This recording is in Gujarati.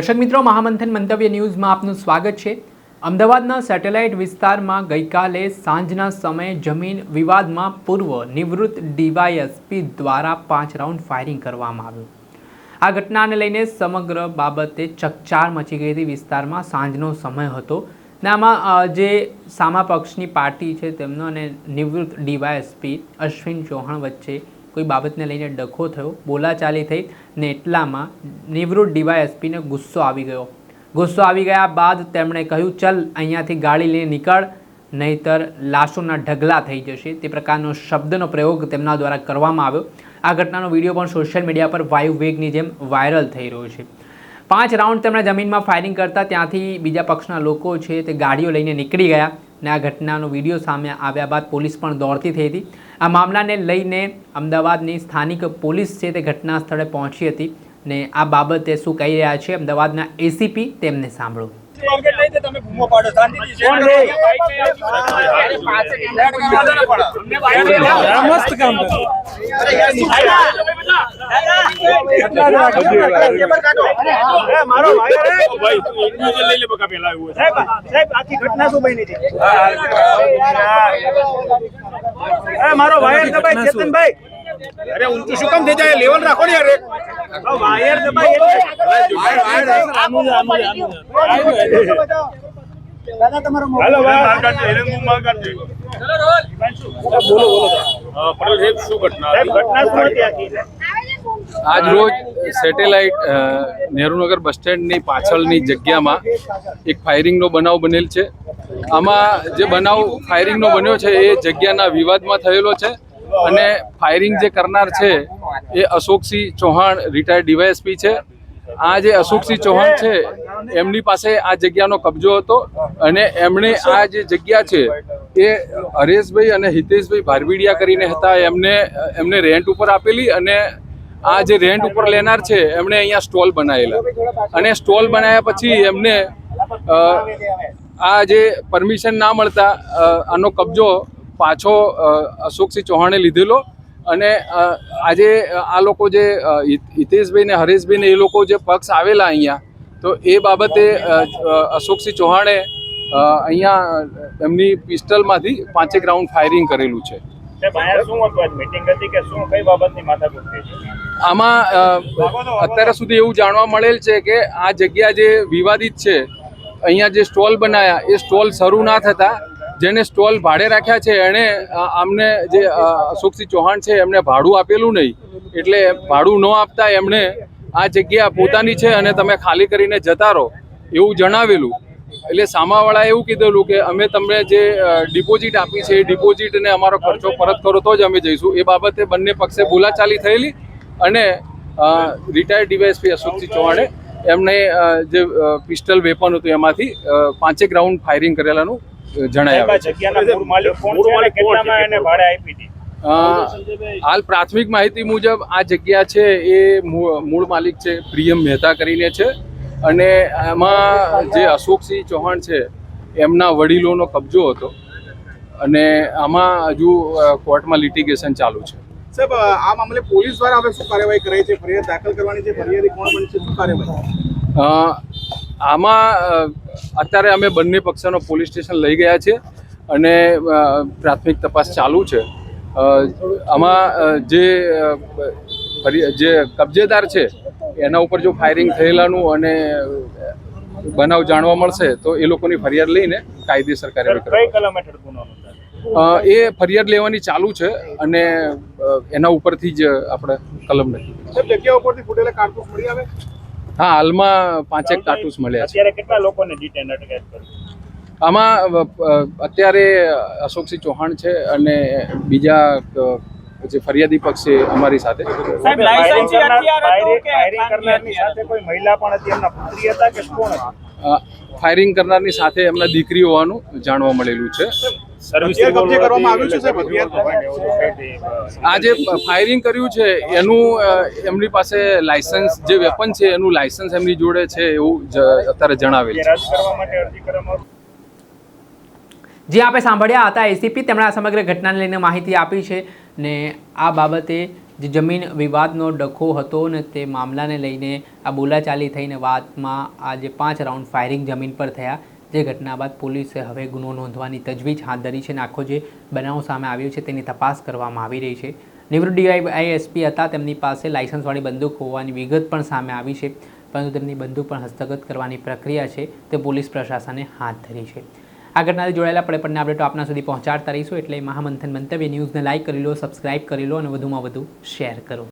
દર્શક મિત્રો, મહામંથન મંતવ્ય ન્યૂઝમાં આપનું સ્વાગત છે। અમદાવાદના સેટેલાઇટ વિસ્તારમાં ગઈકાલે સાંજના સમયે જમીન વિવાદમાં પૂર્વ નિવૃત્ત ડીવાયએસપી દ્વારા 5 રાઉન્ડ ફાયરિંગ કરવામાં આવ્યું। આ ઘટનાને લઈને સમગ્ર બાબતે ચકચાર મચી ગઈ હતી। વિસ્તારમાં સાંજનો સમય હતો ને આમાં જે સામા પક્ષની પાર્ટી છે તેમનો અને નિવૃત્ત ડીવાયએસપી અશ્વિન ચૌહાણ વચ્ચે કોઈ બાબતને લઈને ડખો થયો, બોલાચાલી થઈ ને એટલામાં નિવૃત્ત ડીવાયએસપીને ગુસ્સો આવી ગયો। ગુસ્સો આવી ગયા બાદ તેમણે કહ્યું, ચલ અહીંયાથી ગાડી લઈને નીકળ, નહીંતર લાશોના ઢગલા થઈ જશે। તે પ્રકારનો શબ્દનો પ્રયોગ તેમના દ્વારા કરવામાં આવ્યો। આ ઘટનાનો વિડીયો પણ સોશિયલ મીડિયા પર વાયુ વેગની જેમ વાયરલ થઈ રહ્યો છે। 5 રાઉન્ડ તેમણે જમીનમાં ફાયરિંગ કરતા ત્યાંથી બીજા પક્ષના લોકો છે તે ગાડીઓ લઈને નીકળી ગયા ને આ ઘટનાનો વિડીયો સામે આવ્યા બાદ પોલીસ પણ દોડતી થઈ હતી। આ મામલાને લઈને અમદાવાદની સ્થાનિક પોલીસ છે તે ઘટના સ્થળે પહોંચી હતી ને આ બાબતે શું કહી રહ્યા છે અમદાવાદના એસીપી તેમને સાંભળો। મારો વાયર દબાઈ ચેતનભાઈ, અરે ઊંચું શું કામ થઈ જાય? લેવલ રાખો ને યાર। વાયર દબાઈ દાદા તમારો હેલો માર કાઢજો, એને હું માર કાઢજો। ચલો રોલ બોલો પટેલ સાહેબ, શું ઘટના શું હતી આખી? આજ રોજ સેટેલાઇટ નહેરુનગર બસ સ્ટેન્ડની પાછળની જગ્યામાં એક ફાયરિંગનો બનાવ બનેલ છે। આમાં જે બનાવ ફાયરિંગનો બન્યો છે એ જગ્યાના વિવાદમાં થયેલો છે અને ફાયરિંગ જે કરનાર છે એ અશોકસિંહ ચૌહાણ રિટાયર્ડ ડીવાયએસપી છે। આ જે અશોકસિંહ ચૌહાણ છે એમની પાસે આ જગ્યાનો કબજો હતો અને એમણે આ જે જગ્યા છે એ હરેશભાઈ અને હિતેશભાઈ ભારબીડિયા કરીને હતા, એમને રેન્ટ ઉપર આપેલી અને આ જે રેન્ટ ઉપર લેનાર છે એમણે અહીંયા સ્ટોલ બનાવેલા અને સ્ટોલ બનાવ્યા પછી એમને આ જે પરમિશન ના મળતા આનો કબજો પાછો અશોકસિંહ ચૌહાણે લીધેલો અને આજે આ લોકો જે હિતેશભાઈ ને હરેશભાઈ ને એ લોકો જે પક્ષ આવેલા અહીંયા, તો એ બાબતે અશોકસિંહ ચૌહાણે અહીંયા એમની પિસ્ટલમાંથી 5 રાઉન્ડ ફાયરિંગ કરેલું છે। આમાં અત્યાર સુધી એવું જાણવા મળેલ છે કે આ જગ્યા જે વિવાદિત છે, અહીંયા જે સ્ટોલ બનાવ્યા એ સ્ટોલ શરૂ ના થતા જેને સ્ટોલ ભાડે રાખ્યા છે એણે આમને જે અશોકસિંહ ચૌહાણ છે એમને ભાડું આપેલું નહીં, એટલે ભાડું ન આપતા એમણે આ જગ્યા પોતાની છે અને તમે ખાલી કરીને જતા રહો એવું જણાવેલું। એટલે સામાવાળાએ એવું કીધેલું કે અમે તમને જે ડિપોઝિટ આપી છે એ ડિપોઝિટને અમારો ખર્ચો પરત કરો તો જ અમે જઈશું। એ બાબતે બંને પક્ષે બોલાચાલી થયેલી અને રિટાયર્ડ ડીવાયએસપી અશોકસિંહ ચૌહાણે એમને જે પિસ્ટલ વેપન હતું એમાંથી 5 રાઉન્ડ ફાયરિંગ કરેલાનું જણાવ્યું। હાલ પ્રાથમિક માહિતી મુજબ આ જગ્યા છે એ મૂળ માલિક છે પ્રિયમ મહેતા કરીને છે અને એમાં જે અશોકસિંહ ચૌહાણ છે એમના વડીલોનો કબજો હતો અને આમાં હજુ કોર્ટમાં લિટિગેશન ચાલુ છે। સાહેબ, આ મામલે પોલીસ દ્વારા હવે શું કાર્યવાહી કરાઈ છે? ફરિયાદ દાખલ કરવાની છે? ફરિયાદી કોણ બનશે? શું કાર્યવાહી આમાં અત્યારે અમે બંને પક્ષનો પોલીસ સ્ટેશન લઈ ગયા છે અને પ્રાથમિક તપાસ ચાલુ છે। આમાં જે કબજેદાર છે એના ઉપર જો ફાયરિંગ થયેલાનું અને બનાવ જાણવા મળશે તો એ લોકોની ફરિયાદ લઈને કાયદેસર કાર્યવાહી એ ફરિયાદ લેવાની ચાલુ છે અને એના ઉપરથી જ આપણે કલમ નથી। જગ્યા ઉપરથી ફૂટેલા કારતૂસ મળી આવે? હા, હાલમાં 5 કારતૂસ મળ્યા છે। અત્યારે કેટલા લોકોને ડિટેન કર્યા? આમાં અત્યારે અશોકસિંહ ચૌહાણ છે અને બીજા જે ફરિયાદી પક્ષ છે અમારી સાથે। ફાયરિંગ કરનારની સાથે એમના દીકરી હોવાનું જાણવા મળેલું છે। આ જે ફાયરિંગ કર્યું છે એનું એમની પાસે લાયસન્સ, જે વેપન છે એનું લાયસન્સ એમની જોડે છે એવું અત્યારે જણાવેલ છે। જે આપણે સાંભળ્યા હતા એસીપી, તેમણે આ સમગ્ર ઘટનાને લઈને માહિતી આપી છે ને આ બાબતે જે જમીન વિવાદનો ડખો હતો ને તે મામલાને લઈને આ બોલાચાલી થઈને વાતમાં આજે 5 રાઉન્ડ ફાયરિંગ જમીન પર થયા, જે ઘટના બાદ પોલીસે હવે ગુનો નોંધવાની તજવીજ હાથ ધરી છે અને આખો જે બનાવ સામે આવ્યો છે તેની તપાસ કરવામાં આવી રહી છે. નિવૃત્ત ડીવાયએસપી હતા, તેમની પાસે લાયસન્સવાળી બંદૂક હોવાની વિગત પણ સામે આવી છે, પરંતુ તેમની બંદૂક પણ હસ્તગત કરવાની પ્રક્રિયા છે તે પોલીસ પ્રશાસને હાથ ધરી છે. આ ઘટનાથી જોડાયેલા પડે અપડેટો આપના સુધી પહોંચાડતા રહીશું, એટલે મહામંથન મંતવ્ય ન્યૂઝને લાઇક કરી લો, સબસ્ક્રાઇબ કરી લો અને વધુમાં વધુ શેર કરો.